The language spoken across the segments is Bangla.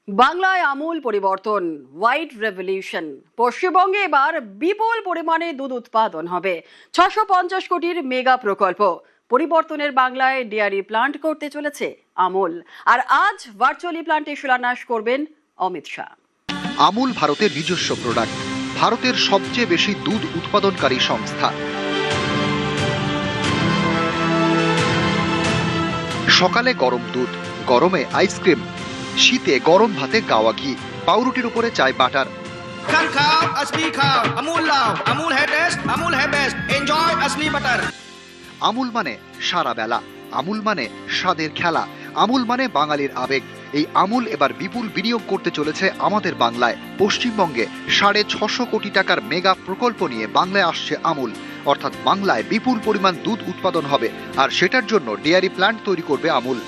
বাংলায় আমূল পরিবর্তন, হোয়াইট রেভলিউশন। পশ্চিমবঙ্গে এবার বিপুল পরিমাণে দুধ উৎপাদন হবে। 650 কোটির মেগা প্রকল্প। পরিবর্তনের বাংলায় ডেয়ারি প্লান্ট করতে চলেছে আমূল। আর আজ ভার্চুয়ালি প্লান্টে শিলান্যাস করবেন অমিত শাহ। আমূল ভারতের নিজস্ব প্রোডাক্ট, ভারতের সবচেয়ে বেশি দুধ উৎপাদনকারী সংস্থা। সকালে গরম দুধ, গরমে আইসক্রিম, শীতে গরম ভাতে গাওয়া ঘি, পাউরুটির উপরে চায় বাটার। খাও আসলি খাও, আমুল লাও, আমুল है टेस्ट, আমুল है बेस्ट, এনজয় আসলি বাটার। আমুল মানে সারা বেলা, আমুল মানে স্বাদের খেলা, আমুল মানে বাঙালির আবেগ। এই আমুল এবার বিপুল বিনিয়োগ করতে চলেছে আমাদের বাংলায়। পশ্চিমবঙ্গে 650 কোটি টাকার মেগা প্রকল্প নিয়ে বাংলায় আসছে আমুল। অর্থাৎ বাংলায় বিপুল পরিমাণ দুধ উৎপাদন হবে, আর সেটার জন্য ডেয়ারি প্ল্যান্ট তৈরি করবে আমুল।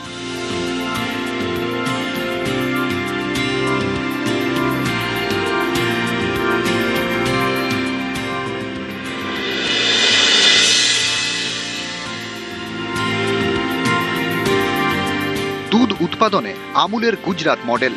দুধ উৎপাদনে আমুলের গুজরাট মডেল।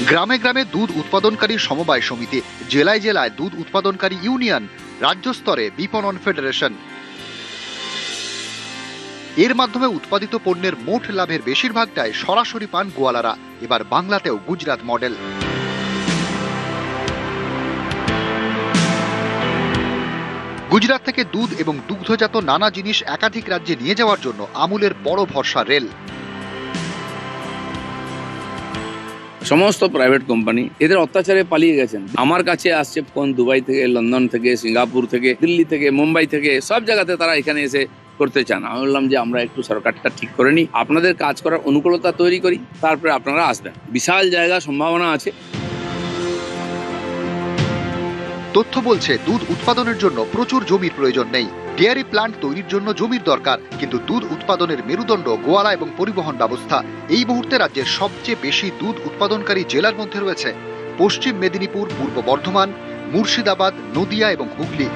গ্রামে গ্রামে দুধ উৎপাদনকারী সমবায় সমিতি, জেলায় জেলায় দুধ উৎপাদনকারী ইউনিয়ন, রাজ্য স্তরে বিপণন ফেডারেশন। এর মাধ্যমে উৎপাদিত পণ্যের মোট লাভের বেশিরভাগটাই সরাসরি পান গোয়ালারা। এবার বাংলাতেও গুজরাট মডেল। গুজরাট থেকে দুধ এবং দুগ্ধজাত নানা জিনিস একাধিক রাজ্যে নিয়ে যাওয়ার জন্য আমুলের বড় ভরসা রেল। সমস্ত প্রাইভেট কোম্পানি এদের অত্যাচারে পালিয়ে গেছেন। আমার কাছে আসছে কোন দুবাই থেকে, লন্ডন থেকে, সিঙ্গাপুর থেকে, দিল্লি থেকে, মুম্বাই থেকে, সব জায়গাতে তারা এখানে এসে করতে চান। আমি বললাম যে আমরা একটু সরকারটা ঠিক করে নিই, আপনাদের কাজ করার অনুকূলতা তৈরি করি, তারপরে আপনারা আসবেন। বিশাল জায়গা, সম্ভাবনা আছে। তথ্য বলছে দুধ উৎপাদনের জন্য প্রচুর জমির প্রয়োজন নেই। ডেয়ারি প্ল্যান্ট তৈরির জন্য জমির দরকার, কিন্তু দুধ উৎপাদনের মেরুদণ্ড গোয়ালা এবং পরিবহন ব্যবস্থা। এই মুহূর্তে রাজ্যের সবচেয়ে বেশি দুধ উৎপাদনকারী জেলার মধ্যে রয়েছে পশ্চিম মেদিনীপুর, পূর্ব বর্ধমান, মুর্শিদাবাদ, নদিয়া এবং হুগলি।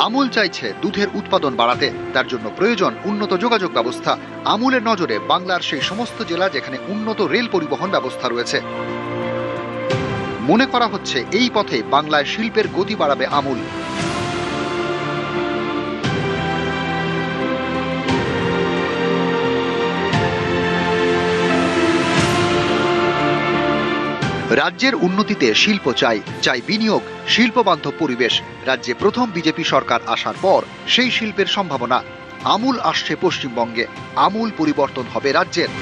আমুল চাইছে দুধের উৎপাদন বাড়াতে, তার জন্য প্রয়োজন উন্নত যোগাযোগ ব্যবস্থা। আমুলের নজরে বাংলার সেই সমস্ত জেলা যেখানে উন্নত রেল পরিবহন ব্যবস্থা রয়েছে। মনে করা হচ্ছে এই পথে বাংলায় শিল্পের গতি বাড়াবে আমুল। রাজ্যের উন্নতিতে শিল্প চাই বিনিয়োগ, শিল্প বান্ধব পরিবেশ। রাজ্যে প্রথম বিজেপি সরকার আসার পর সেই শিল্পের সম্ভাবনা। আমুল আসছে পশ্চিমবঙ্গে, আমুল পরিবর্তন হবে রাজ্যের।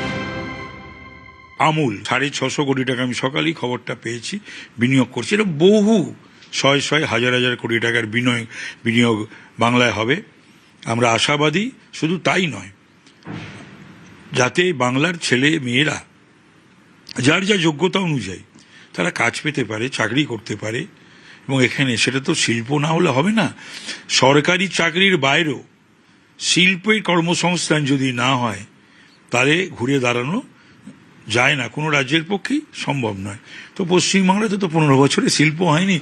আমুল 650 কোটি টাকা, আমি সকালেই খবরটা পেয়েছি, বিনিয়োগ করছে। এটা বহু শয় হাজার কোটি টাকার বিনিয়োগ বাংলায় হবে। আমরা আশাবাদী। শুধু তাই নয়, যাতে বাংলার ছেলে মেয়েরা যার যা যোগ্যতা অনুযায়ী তারা কাজ পেতে পারে, চাকরি করতে পারে। এবং এখানে সেটা তো শিল্প না হলে হবে না। সরকারি চাকরির বাইরেও শিল্পের কর্মসংস্থান যদি না হয়, তাহলে ঘুরে দাঁড়ানো যায় না, কোনো রাজ্যের পক্ষেই সম্ভব নয়। তো পশ্চিমবাংলাতে তো 15 বছরে শিল্প হয়নি।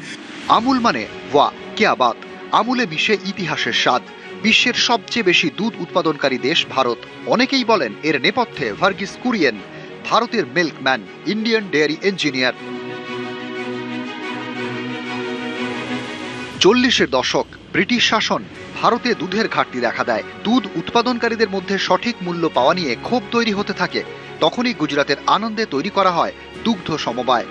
আমুল মানে ওয়া কিয়া বাত। আমুলে মিশে ইতিহাসের স্বাদ। বিশ্বের সবচেয়ে বেশি দুধ উৎপাদনকারী দেশ ভারত। অনেকেই বলেন এর নেপথ্যে ভার্গিস কুরিয়েন, ভারতের মিল্কম্যান, ইন্ডিয়ান ডেয়ারি ইঞ্জিনিয়ার। 40-এর দশক ব্রিটিশ শাসন, ভারতে দুধের ঘাটতি দেখা দেয়। দুধ উৎপাদনকারীদের মধ্যে সঠিক মূল্য পাওয়া নিয়ে ক্ষোভ তৈরি হতে থাকে। তখনই গুজরাটের আনন্দে তৈরি করা হয় দুগ্ধ সমবায়।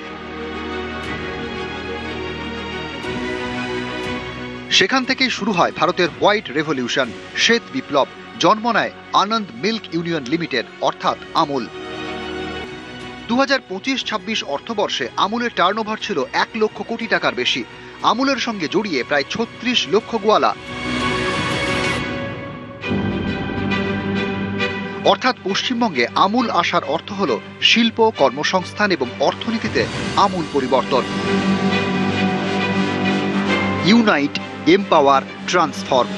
সেখান থেকেই শুরু হয় ভারতের হোয়াইট রেভলিউশন, শ্বেত বিপ্লব। জন্ম নেয় আনন্দ মিল্ক ইউনিয়ন লিমিটেড, অর্থাৎ আমুল। 2025-26 অর্থবর্ষে আমুলের টার্নওভার ছিল 1 লক্ষ কোটি টাকার বেশি। আমুলের সঙ্গে জড়িয়ে প্রায় 36 লক্ষ গোয়ালা। অর্থাৎ পশ্চিমবঙ্গে আমুল আসার অর্থ হল শিল্প, কর্মসংস্থান এবং অর্থনীতিতে আমূল পরিবর্তন। Unite, empower, transform.